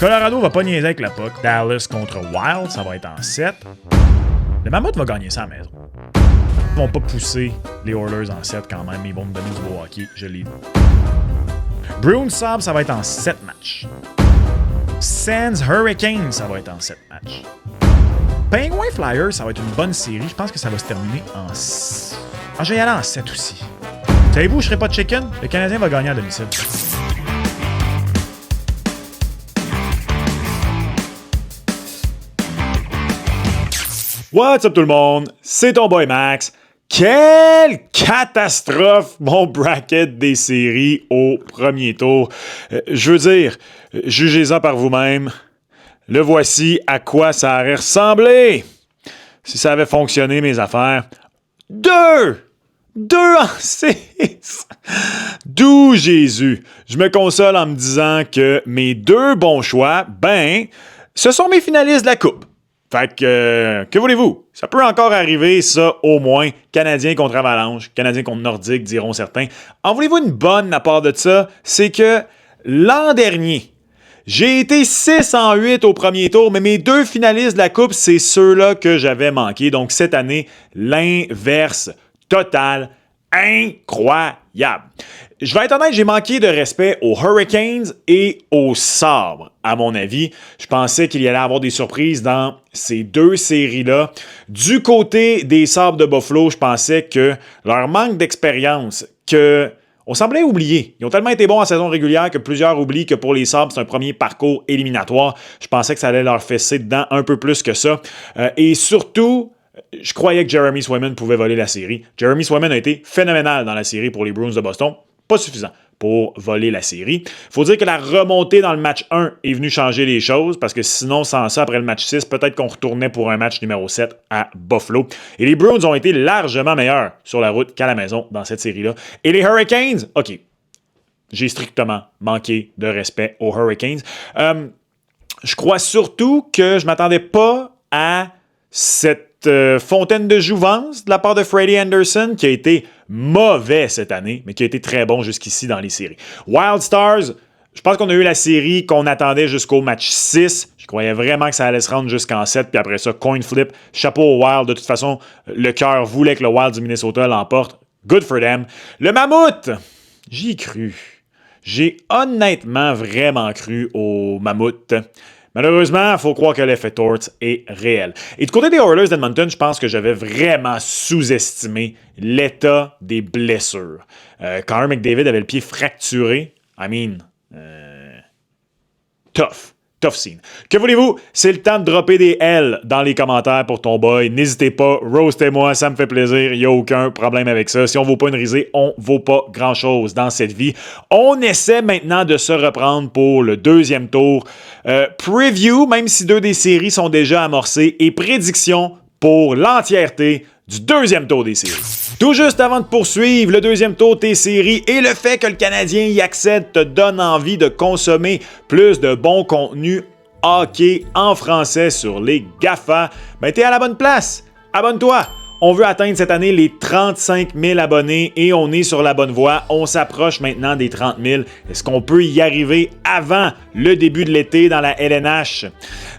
Colorado va pas niaiser avec la puck. Dallas contre Wild, ça va être en 7. Le Mammoth va gagner ça à la maison. Ils vont pas pousser les Oilers en 7 quand même. Ils vont me donner du beau hockey, je l'ai dit. Bruins Sabres, ça va être en 7 matchs. Sens Hurricanes, ça va être en 7 matchs. Penguins Flyers, ça va être une bonne série. Je pense que ça va se terminer en 6. Ah, je vais y aller en 7 aussi. Savez-vous, je serai pas de chicken? Le Canadien va gagner à domicile. What's up tout le monde? C'est ton boy Max. Quelle catastrophe, mon bracket des séries au premier tour. Je veux dire, jugez-en par vous-même. Le voici à quoi ça aurait ressemblé si ça avait fonctionné, mes affaires. 2 en 6! D'où Jésus. Je me console en me disant que mes 2 bons choix, ce sont mes finalistes de la Coupe. Fait que voulez-vous? Ça peut encore arriver, ça, au moins. Canadien contre Avalanche, Canadien contre Nordique, diront certains. En voulez-vous une bonne à part de ça? C'est que l'an dernier, j'ai été 6-8 au premier tour, mais mes 2 finalistes de la Coupe, c'est ceux-là que j'avais manqués. Donc cette année, l'inverse total, incroyable. Je vais être honnête, j'ai manqué de respect aux Hurricanes et aux Sabres, à mon avis. Je pensais qu'il y allait avoir des surprises dans ces 2 séries-là. Du côté des Sabres de Buffalo, je pensais que leur manque d'expérience, on semblait oublier. Ils ont tellement été bons en saison régulière que plusieurs oublient que pour les Sabres, c'est un premier parcours éliminatoire. Je pensais que ça allait leur fesser dedans un peu plus que ça. Et surtout, je croyais que Jeremy Swayman pouvait voler la série. Jeremy Swayman a été phénoménal dans la série pour les Bruins de Boston. Pas suffisant pour voler la série. Il faut dire que la remontée dans le match 1 est venue changer les choses parce que sinon, sans ça, après le match 6, peut-être qu'on retournait pour un match numéro 7 à Buffalo. Et les Bruins ont été largement meilleurs sur la route qu'à la maison dans cette série-là. Et les Hurricanes, OK, j'ai strictement manqué de respect aux Hurricanes. Je crois surtout que je ne m'attendais pas à cette fontaine de jouvence de la part de Freddie Anderson qui a été mauvais cette année, mais qui a été très bon jusqu'ici dans les séries. Wild Stars, je pense qu'on a eu la série qu'on attendait jusqu'au match 6. Je croyais vraiment que ça allait se rendre jusqu'en 7, puis après ça, coin flip, chapeau au Wild. De toute façon, le cœur voulait que le Wild du Minnesota l'emporte. Good for them. Le Mammouth, j'y ai cru. J'ai honnêtement vraiment cru au Mammouth. Malheureusement, il faut croire que l'effet Torts est réel. Et du côté des Oilers d'Edmonton, je pense que j'avais vraiment sous-estimé l'état des blessures. Connor McDavid avait le pied fracturé. Tough scene. Que voulez-vous? C'est le temps de dropper des L dans les commentaires pour ton boy. N'hésitez pas, roastez-moi, ça me fait plaisir. Il n'y a aucun problème avec ça. Si on ne vaut pas une risée, on ne vaut pas grand-chose dans cette vie. On essaie maintenant de se reprendre pour le 2e tour. Preview, même si 2 des séries sont déjà amorcées, et prédiction pour l'entièreté du 2e tour des séries. Tout juste avant de poursuivre le 2e tour des séries et le fait que le Canadien y accède te donne envie de consommer plus de bon contenu hockey en français sur les GAFA, t'es à la bonne place. Abonne-toi. On veut atteindre cette année les 35 000 abonnés et on est sur la bonne voie. On s'approche maintenant des 30 000. Est-ce qu'on peut y arriver avant le début de l'été dans la LNH?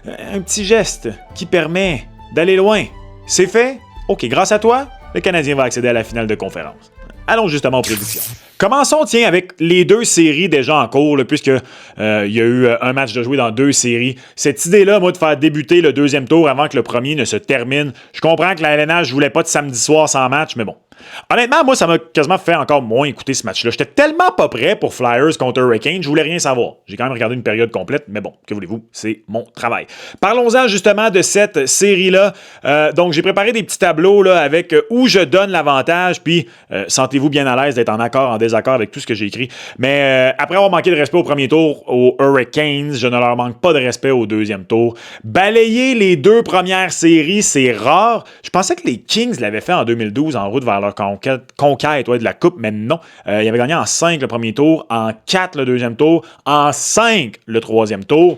Un petit geste qui permet d'aller loin. C'est fait? OK, grâce à toi, le Canadien va accéder à la finale de conférence. Allons justement aux prédictions. Commençons, avec les 2 séries déjà en cours, puisque il y a eu un match de jouer dans 2 séries. Cette idée-là, moi, de faire débuter le 2e tour avant que le premier ne se termine, je comprends que la LNH ne voulait pas de samedi soir sans match, mais bon. Honnêtement, moi, ça m'a quasiment fait encore moins écouter ce match-là. J'étais tellement pas prêt pour Flyers contre Hurricanes, je voulais rien savoir. J'ai quand même regardé une période complète, mais bon, que voulez-vous, c'est mon travail. Parlons-en justement de cette série-là. Donc, j'ai préparé des petits tableaux là, avec où je donne l'avantage, puis sentez-vous bien à l'aise d'être en accord, en désaccord avec tout ce que j'ai écrit. Mais après avoir manqué de respect au premier tour aux Hurricanes, je ne leur manque pas de respect au 2e tour. Balayer les 2 premières séries, c'est rare. Je pensais que les Kings l'avaient fait en 2012 en route vers leur conquête de la Coupe, mais non. Ils avaient gagné en 5 le premier tour, en 4 le 2e tour, en 5 le 3e tour.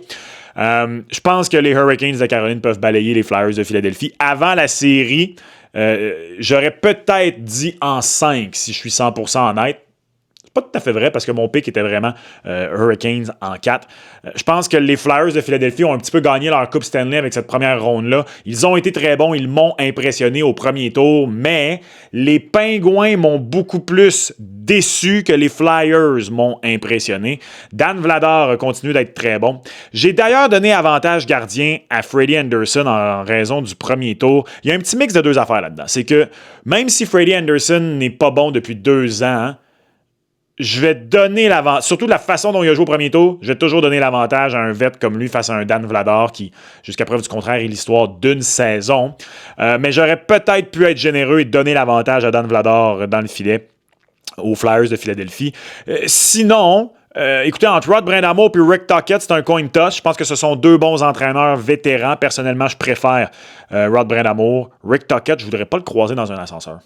Je pense que les Hurricanes de Caroline peuvent balayer les Flyers de Philadelphie. Avant la série, j'aurais peut-être dit en 5 si je suis 100% honnête. pas tout à fait vrai parce que mon pick était vraiment Hurricanes en 4. Je pense que les Flyers de Philadelphie ont un petit peu gagné leur Coupe Stanley avec cette première ronde-là. Ils ont été très bons, ils m'ont impressionné au premier tour, mais les Pingouins m'ont beaucoup plus déçu que les Flyers m'ont impressionné. Dan Vladar continue d'être très bon. J'ai d'ailleurs donné avantage gardien à Freddie Anderson en raison du premier tour. Il y a un petit mix de deux affaires là-dedans. C'est que même si Freddie Anderson n'est pas bon depuis 2 ans, je vais donner l'avantage, surtout de la façon dont il a joué au premier tour, je vais toujours donner l'avantage à un vet comme lui face à un Dan Vladar qui, jusqu'à preuve du contraire, est l'histoire d'une saison. Mais j'aurais peut-être pu être généreux et donner l'avantage à Dan Vladar dans le filet aux Flyers de Philadelphie. Sinon, écoutez, entre Rod Brind'Amour et Rick Tocchet, c'est un coin toss. Je pense que ce sont 2 bons entraîneurs vétérans. Personnellement, je préfère Rod Brind'Amour. Rick Tocchet, je ne voudrais pas le croiser dans un ascenseur.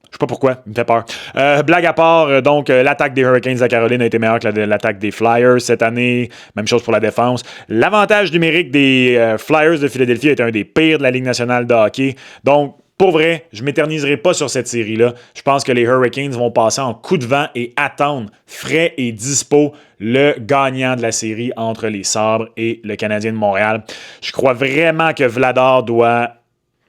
Je sais pas pourquoi, il me fait peur. Blague à part, donc l'attaque des Hurricanes de Caroline a été meilleure que l'attaque des Flyers cette année. Même chose pour la défense. L'avantage numérique des Flyers de Philadelphie est un des pires de la Ligue nationale de hockey. Donc, pour vrai, je ne m'éterniserai pas sur cette série-là. Je pense que les Hurricanes vont passer en coup de vent et attendre, frais et dispo, le gagnant de la série entre les Sabres et le Canadien de Montréal. Je crois vraiment que Vladar doit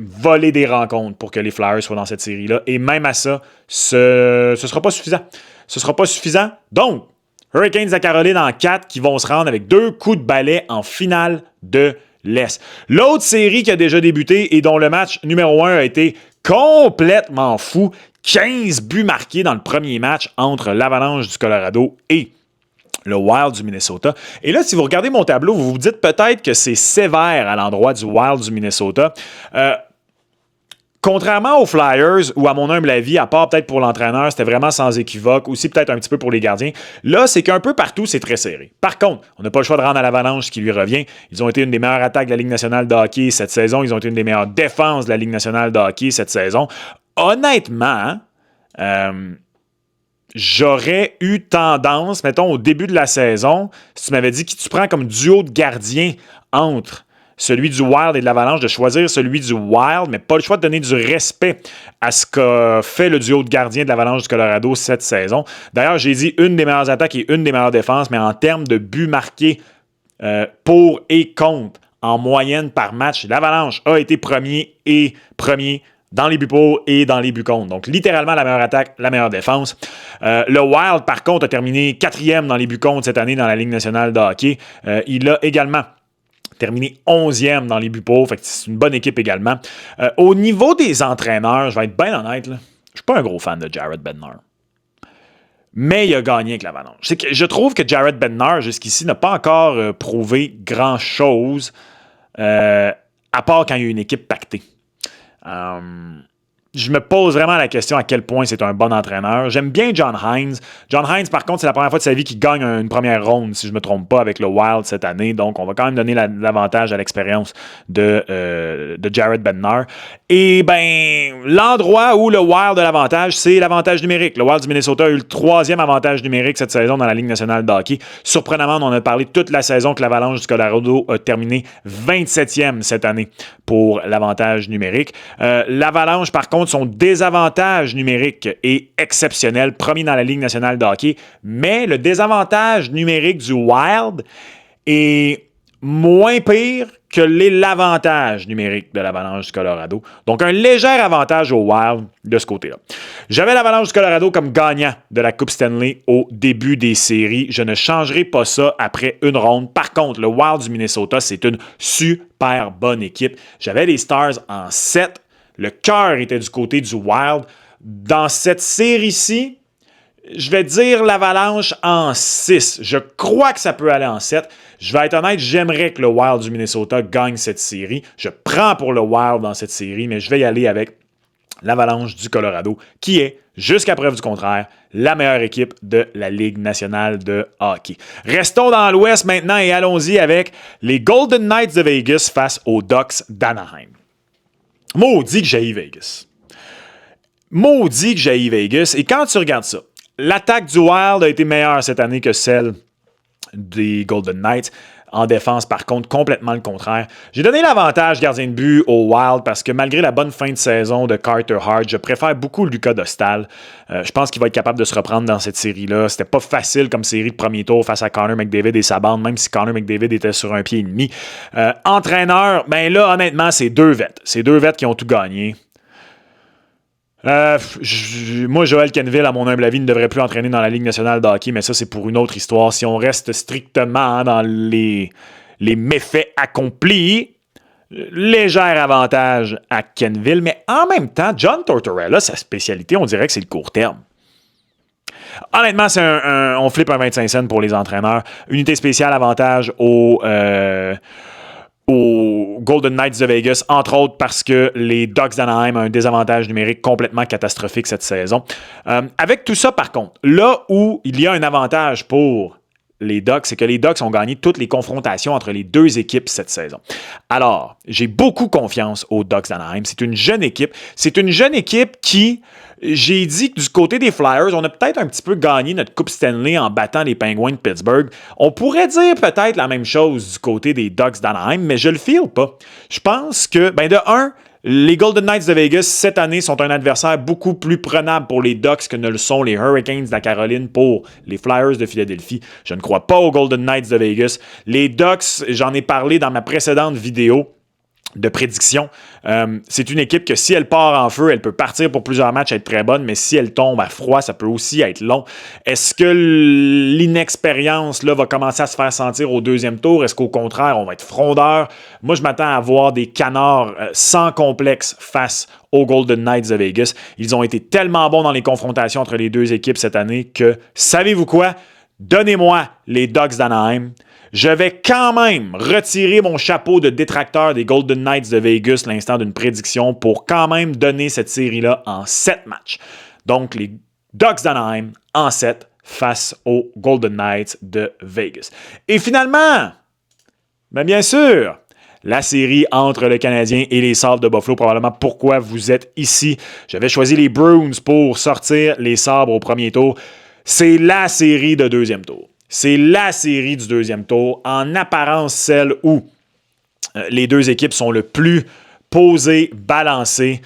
voler des rencontres pour que les Flyers soient dans cette série-là. Et même à ça, ce sera pas suffisant. Ce sera pas suffisant. Donc, Hurricanes de Caroline en 4 qui vont se rendre avec 2 coups de balai en finale de l'Est. L'autre série qui a déjà débuté et dont le match numéro 1 a été complètement fou. 15 buts marqués dans le premier match entre l'Avalanche du Colorado et le Wild du Minnesota. Et là, si vous regardez mon tableau, vous vous dites peut-être que c'est sévère à l'endroit du Wild du Minnesota. Contrairement aux Flyers, ou à mon humble avis, à part peut-être pour l'entraîneur, c'était vraiment sans équivoque, aussi peut-être un petit peu pour les gardiens, là, c'est qu'un peu partout, c'est très serré. Par contre, on n'a pas le choix de rendre à l'Avalanche ce qui lui revient. Ils ont été une des meilleures attaques de la Ligue nationale de hockey cette saison. Ils ont été une des meilleures défenses de la Ligue nationale de hockey cette saison. Honnêtement, j'aurais eu tendance, mettons, au début de la saison, si tu m'avais dit qui tu prends comme duo de gardiens entre celui du Wild et de l'Avalanche, de choisir celui du Wild, mais pas le choix de donner du respect à ce qu'a fait le duo de gardiens de l'Avalanche du Colorado cette saison. D'ailleurs, j'ai dit une des meilleures attaques et une des meilleures défenses, mais en termes de buts marqués pour et contre en moyenne par match, l'Avalanche a été premier dans les buts pour et dans les buts contre. Donc, littéralement, la meilleure attaque, la meilleure défense. Le Wild, par contre, a terminé 4e dans les buts contre cette année dans la Ligue nationale de hockey. Il a également terminé 11e dans les buts pour. Fait que c'est une bonne équipe également. Au niveau des entraîneurs, je vais être bien honnête, là, je ne suis pas un gros fan de Jared Bednar. Mais il a gagné avec l'Avalanche. Je trouve que Jared Bednar, jusqu'ici, n'a pas encore prouvé grand-chose, à part quand il y a une équipe pactée. Je me pose vraiment la question à quel point c'est un bon entraîneur. J'aime bien John Hines. John Hines, par contre, c'est la première fois de sa vie qu'il gagne une première ronde, si je ne me trompe pas, avec le Wild cette année. Donc, on va quand même donner l'avantage à l'expérience de Jared Bednar. Et bien, l'endroit où le Wild a l'avantage, c'est l'avantage numérique. Le Wild du Minnesota a eu le 3e avantage numérique cette saison dans la Ligue nationale de hockey. Surprenamment, on en a parlé toute la saison que l'Avalanche du Colorado a terminé 27e cette année pour l'avantage numérique. L'Avalanche, par contre, son désavantage numérique est exceptionnel, premier dans la Ligue nationale de hockey, mais le désavantage numérique du Wild est moins pire que l'avantage numérique de l'Avalanche du Colorado. Donc, un léger avantage au Wild de ce côté-là. J'avais l'Avalanche du Colorado comme gagnant de la Coupe Stanley au début des séries. Je ne changerai pas ça après une ronde. Par contre, le Wild du Minnesota, c'est une super bonne équipe. J'avais les Stars en 7. Le cœur était du côté du Wild. Dans cette série-ci, je vais dire l'Avalanche en 6. Je crois que ça peut aller en 7. Je vais être honnête, j'aimerais que le Wild du Minnesota gagne cette série. Je prends pour le Wild dans cette série, mais je vais y aller avec l'Avalanche du Colorado, qui est, jusqu'à preuve du contraire, la meilleure équipe de la Ligue nationale de hockey. Restons dans l'Ouest maintenant et allons-y avec les Golden Knights de Vegas face aux Ducks d'Anaheim. Maudit que j'haïs Vegas. Maudit que j'haïs Vegas. Et quand tu regardes ça, l'attaque du Wild a été meilleure cette année que celle des Golden Knights. En défense, par contre, complètement le contraire. J'ai donné l'avantage gardien de but au Wild parce que malgré la bonne fin de saison de Carter Hart, je préfère beaucoup Luka Dostal. Je pense qu'il va être capable de se reprendre dans cette série-là. C'était pas facile comme série de premier tour face à Connor McDavid et sa bande, même si Connor McDavid était sur un pied et demi. Entraîneur, ben là, honnêtement, c'est deux vets. C'est deux vets qui ont tout gagné. Moi, Joel Quenneville, à mon humble avis, ne devrait plus entraîner dans la Ligue nationale de hockey, mais ça, c'est pour une autre histoire. Si on reste strictement dans les méfaits accomplis, léger avantage à Quenneville, mais en même temps, John Tortorella, sa spécialité, on dirait que c'est le court terme. Honnêtement, on flippe un 25 cents pour les entraîneurs. Unité spéciale, avantage aux Golden Knights de Vegas, entre autres parce que les Ducks d'Anaheim ont un désavantage numérique complètement catastrophique cette saison. Avec tout ça, par contre, là où il y a un avantage pour les Ducks, c'est que les Ducks ont gagné toutes les confrontations entre les deux équipes cette saison. Alors, j'ai beaucoup confiance aux Ducks d'Anaheim. C'est une jeune équipe. C'est une jeune équipe qui, j'ai dit que du côté des Flyers, on a peut-être un petit peu gagné notre Coupe Stanley en battant les Penguins de Pittsburgh. On pourrait dire peut-être la même chose du côté des Ducks d'Anaheim, mais je le feel pas. Je pense que, de un, les Golden Knights de Vegas, cette année, sont un adversaire beaucoup plus prenable pour les Ducks que ne le sont les Hurricanes de la Caroline pour les Flyers de Philadelphie. Je ne crois pas aux Golden Knights de Vegas. Les Ducks, j'en ai parlé dans ma précédente vidéo de prédiction. C'est une équipe que si elle part en feu, elle peut partir pour plusieurs matchs, être très bonne, mais si elle tombe à froid, ça peut aussi être long. Est-ce que l'inexpérience là, va commencer à se faire sentir au deuxième tour? Est-ce qu'au contraire, on va être frondeur? Moi, je m'attends à voir des canards sans complexe face aux Golden Knights de Vegas. Ils ont été tellement bons dans les confrontations entre les deux équipes cette année que, savez-vous quoi? Donnez-moi les Ducks d'Anaheim. Je vais quand même retirer mon chapeau de détracteur des Golden Knights de Vegas l'instant d'une prédiction pour quand même donner cette série-là en 7 matchs. Donc, les Ducks d'Anaheim en 7 face aux Golden Knights de Vegas. Et finalement, bien sûr, la série entre le Canadien et les Sabres de Buffalo, probablement pourquoi vous êtes ici. J'avais choisi les Bruins pour sortir les Sabres au premier tour. C'est la série de deuxième tour. C'est la série du deuxième tour, en apparence celle où les deux équipes sont le plus posées, balancées.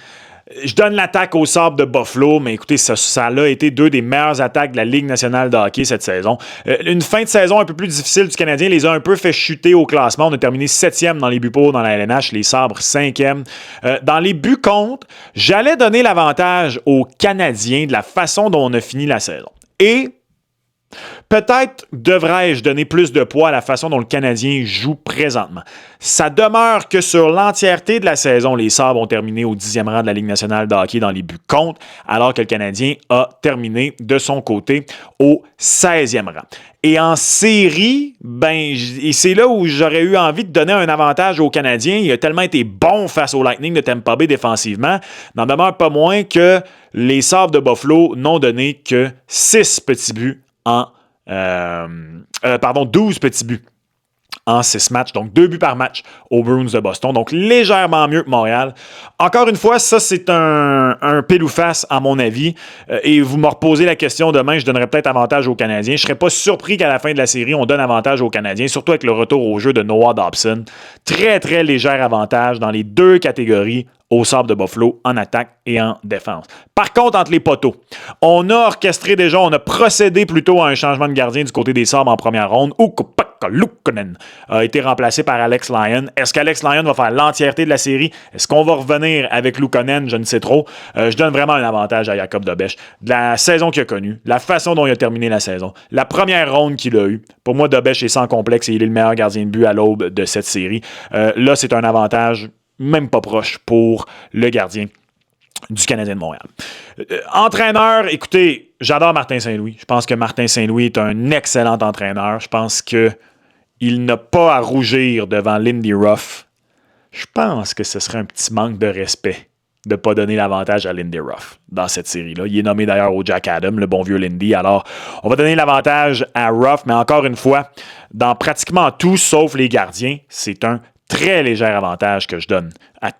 Je donne l'attaque aux Sabres de Buffalo, mais écoutez, ça a été deux des meilleures attaques de la Ligue nationale de hockey cette saison. Une fin de saison un peu plus difficile du Canadien les a un peu fait chuter au classement. On a terminé 7e dans les buts pour dans la LNH, les Sabres 5e. Dans les buts contre, j'allais donner l'avantage aux Canadiens de la façon dont on a fini la saison. Et peut-être devrais-je donner plus de poids à la façon dont le Canadien joue présentement. Ça demeure que sur l'entièreté de la saison, les Sabres ont terminé au 10e rang de la Ligue nationale de hockey dans les buts contre, alors que le Canadien a terminé de son côté au 16e rang. Et en série, et c'est là où j'aurais eu envie de donner un avantage aux Canadiens. Il a tellement été bon face au Lightning de Tampa Bay défensivement. N'en demeure pas moins que les Sabres de Buffalo n'ont donné que 6 petits buts 12 petits buts en 6 matchs, donc 2 buts par match aux Bruins de Boston, donc légèrement mieux que Montréal. Encore une fois, ça c'est un pile ou face à mon avis, et vous me reposez la question demain, je donnerais peut-être avantage aux Canadiens. Je ne serais pas surpris qu'à la fin de la série, on donne avantage aux Canadiens, surtout avec le retour au jeu de Noah Dobson. Très très léger avantage dans les deux catégories aux Sabres de Buffalo en attaque et en défense. Par contre, entre les poteaux, on a orchestré déjà, on a procédé plutôt à un changement de gardien du côté des Sabres en première ronde. Ukko-Pekka Luukkonen a été remplacé par Alex Lyon. Est-ce qu'Alex Lyon va faire l'entièreté de la série? Est-ce qu'on va revenir avec Luukkonen? Je ne sais trop. Je donne vraiment un avantage à Jacob Dobeš. De la saison qu'il a connue, la façon dont il a terminé la saison, la première ronde qu'il a eue. Pour moi, Dobeš est sans complexe et il est le meilleur gardien de but à l'aube de cette série. Là, c'est un avantage même pas proche pour le gardien du Canadien de Montréal. Entraîneur, écoutez, j'adore Martin Saint-Louis. Je pense que Martin Saint-Louis est un excellent entraîneur. Je pense qu'il n'a pas à rougir devant Lindy Ruff. Je pense que ce serait un petit manque de respect de ne pas donner l'avantage à Lindy Ruff dans cette série-là. Il est nommé d'ailleurs au Jack Adam, le bon vieux Lindy. Alors, on va donner l'avantage à Ruff, mais encore une fois, dans pratiquement tout sauf les gardiens, c'est un très léger avantage que je donne à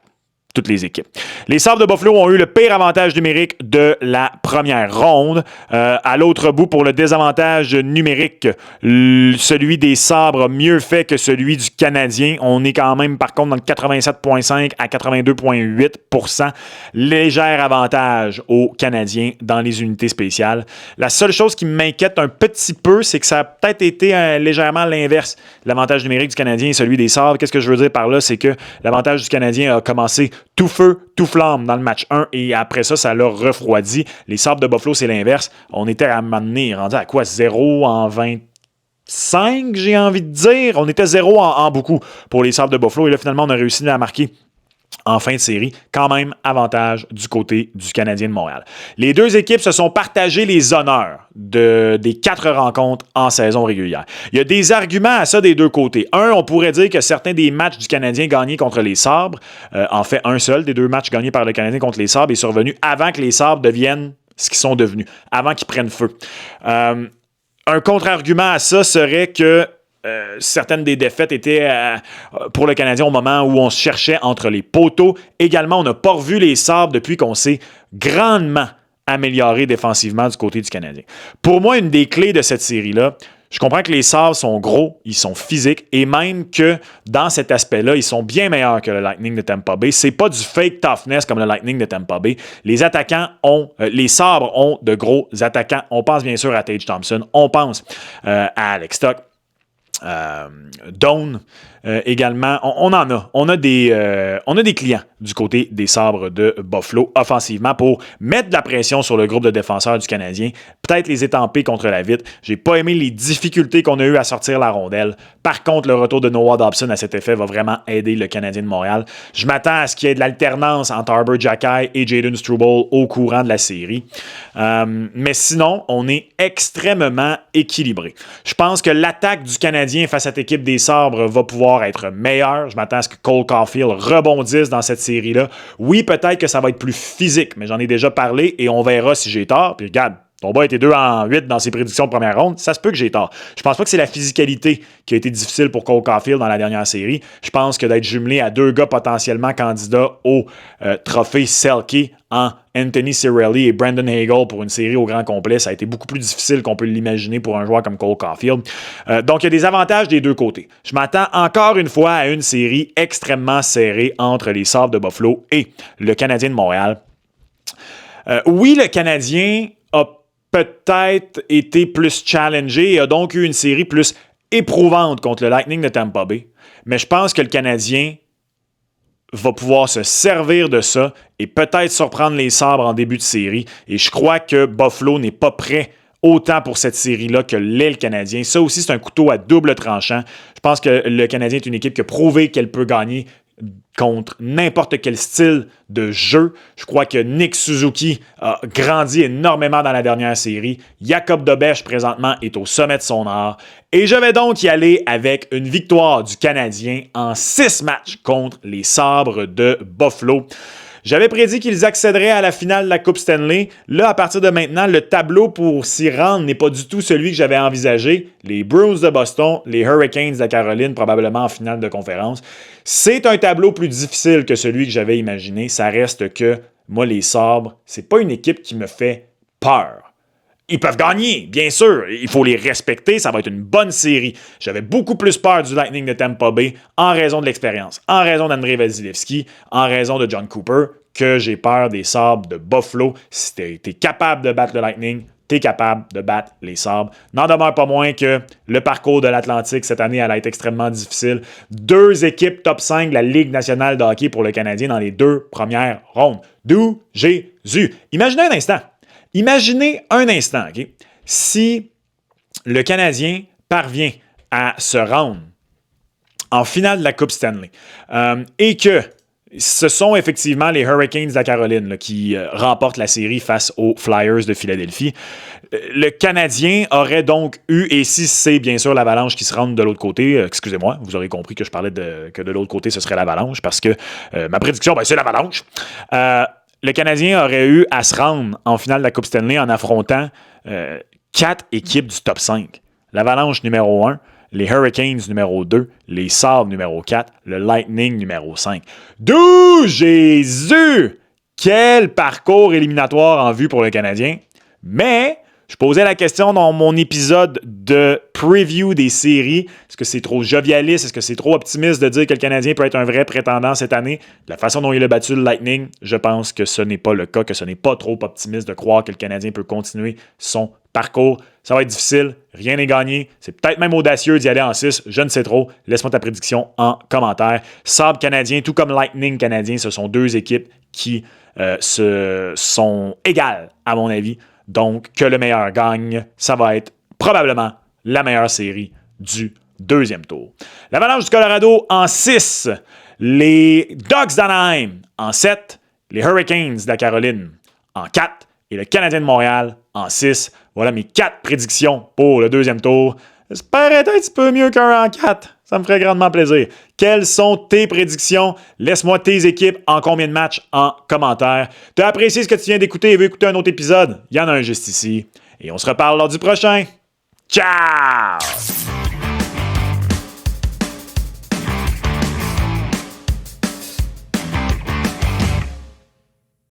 toutes les équipes. Les Sabres de Buffalo ont eu le pire avantage numérique de la première ronde. À l'autre bout, pour le désavantage numérique, celui des Sabres a mieux fait que celui du Canadien. On est quand même, par contre, dans le 87,5 à 82,8 %. Léger avantage aux Canadiens dans les unités spéciales. La seule chose qui m'inquiète un petit peu, c'est que ça a peut-être été légèrement l'inverse. L'avantage numérique du Canadien et celui des Sabres. Qu'est-ce que je veux dire par là? C'est que l'avantage du Canadien a commencé tout feu, tout flamme dans le match 1 et après ça, ça l'a refroidi. Les Sabres de Buffalo, c'est l'inverse. On était à un moment donné rendu à quoi? 0 en 25, j'ai envie de dire. On était 0 en beaucoup pour les Sabres de Buffalo et là, finalement, on a réussi à marquer en fin de série, quand même avantage du côté du Canadien de Montréal. Les deux équipes se sont partagées les honneurs des 4 rencontres en saison régulière. Il y a des arguments à ça des deux côtés. On pourrait dire que certains des matchs du Canadien gagnés contre les Sabres, en fait un seul des 2 matchs gagnés par le Canadien contre les Sabres est survenu avant que les Sabres deviennent ce qu'ils sont devenus, avant qu'ils prennent feu. Un contre-argument à ça serait que certaines des défaites étaient pour le Canadien au moment où on se cherchait entre les poteaux. Également, on n'a pas revu les Sabres depuis qu'on s'est grandement amélioré défensivement du côté du Canadien. Pour moi, une des clés de cette série-là, je comprends que les Sabres sont gros, ils sont physiques, et même que dans cet aspect-là, ils sont bien meilleurs que le Lightning de Tampa Bay. C'est pas du fake toughness comme le Lightning de Tampa Bay. Les Sabres ont de gros attaquants. On pense bien sûr à Tage Thompson, on pense à Alex Tuch. Doan également, on en a. On a des clients du côté des Sabres de Buffalo offensivement pour mettre de la pression sur le groupe de défenseurs du Canadien, peut-être les étamper contre la vitre. J'ai pas aimé les difficultés qu'on a eues à sortir la rondelle. Par contre, le retour de Noah Dobson à cet effet va vraiment aider le Canadien de Montréal. Je m'attends à ce qu'il y ait de l'alternance entre Arber Xhekaj et Jayden Struble au courant de la série. Mais sinon, on est extrêmement équilibré. Je pense que l'attaque du Canadien face à cette équipe des Sabres va pouvoir être meilleure. Je m'attends à ce que Cole Caulfield rebondisse dans cette série-là. Oui, peut-être que ça va être plus physique, mais j'en ai déjà parlé et on verra si j'ai tort. Puis regarde, ton bas était 2 en 8 dans ses prédictions de première ronde. Ça se peut que j'ai tort. Je pense pas que c'est la physicalité qui a été difficile pour Cole Caulfield dans la dernière série. Je pense que d'être jumelé à 2 gars potentiellement candidats au trophée Selke en Anthony Cirelli et Brandon Hagel pour une série au grand complet, ça a été beaucoup plus difficile qu'on peut l'imaginer pour un joueur comme Cole Caulfield. Donc, il y a des avantages des deux côtés. Je m'attends encore une fois à une série extrêmement serrée entre les Sabres de Buffalo et le Canadien de Montréal. Oui, le Canadien a peut-être été plus challengé et a donc eu une série plus éprouvante contre le Lightning de Tampa Bay. Mais je pense que le Canadien va pouvoir se servir de ça et peut-être surprendre les Sabres en début de série. Et je crois que Buffalo n'est pas prêt autant pour cette série-là que l'est le Canadien. Ça aussi, c'est un couteau à double tranchant. Je pense que le Canadien est une équipe qui a prouvé qu'elle peut gagner contre n'importe quel style de jeu. Je crois que Nick Suzuki a grandi énormément dans la dernière série. Jacob Dobeš, présentement, est au sommet de son art. Et je vais donc y aller avec une victoire du Canadien en 6 matchs contre les Sabres de Buffalo. J'avais prédit qu'ils accéderaient à la finale de la Coupe Stanley. Là, à partir de maintenant, le tableau pour s'y rendre n'est pas du tout celui que j'avais envisagé. Les Bruins de Boston, les Hurricanes de Caroline, probablement en finale de conférence. C'est un tableau plus difficile que celui que j'avais imaginé. Ça reste que, moi, les Sabres, c'est pas une équipe qui me fait peur. Ils peuvent gagner, bien sûr. Il faut les respecter. Ça va être une bonne série. J'avais beaucoup plus peur du Lightning de Tampa Bay en raison de l'expérience, en raison d'Andrei Vasilevskiy, en raison de John Cooper, que j'ai peur des Sabres de Buffalo. Si t'es capable de battre le Lightning, t'es capable de battre les Sabres. N'en demeure pas moins que le parcours de l'Atlantique cette année allait être extrêmement difficile. 2 équipes top 5 de la Ligue nationale de hockey pour le Canadien dans les 2 premières rondes. D'où Jésus. Imaginez un instant, OK? Si le Canadien parvient à se rendre en finale de la Coupe Stanley et que ce sont effectivement les Hurricanes de la Caroline là, qui remportent la série face aux Flyers de Philadelphie. Le Canadien aurait donc eu, et si c'est bien sûr l'Avalanche qui se rend de l'autre côté, excusez-moi, vous aurez compris que je parlais que de l'autre côté ce serait l'Avalanche parce que ma prédiction, c'est l'Avalanche. Le Canadien aurait eu à se rendre en finale de la Coupe Stanley en affrontant 4 équipes du top 5. L'Avalanche numéro 1, les Hurricanes numéro 2, les Sabres numéro 4, le Lightning numéro 5. D'où Jésus! Quel parcours éliminatoire en vue pour le Canadien. Mais je posais la question dans mon épisode de preview des séries. Est-ce que c'est trop jovialiste? Est-ce que c'est trop optimiste de dire que le Canadien peut être un vrai prétendant cette année? De la façon dont il a battu le Lightning, je pense que ce n'est pas le cas, que ce n'est pas trop optimiste de croire que le Canadien peut continuer son parcours. Ça va être difficile, rien n'est gagné. C'est peut-être même audacieux d'y aller en 6, je ne sais trop. Laisse-moi ta prédiction en commentaire. Sabres canadien, tout comme Lightning canadien, ce sont deux équipes qui sont égales, à mon avis. Donc, que le meilleur gagne, ça va être probablement la meilleure série du deuxième tour. L'Avalanche du Colorado en 6, les Ducks d'Anaheim en 7, les Hurricanes de la Caroline en 4 et le Canadien de Montréal en 6. Voilà mes 4 prédictions pour le deuxième tour. J'espère être un petit peu mieux qu'un en 4. Ça me ferait grandement plaisir. Quelles sont tes prédictions? Laisse-moi tes équipes en combien de matchs en commentaire. Tu as apprécié ce que tu viens d'écouter et veux écouter un autre épisode? Il y en a un juste ici. Et on se reparle lors du prochain. Ciao!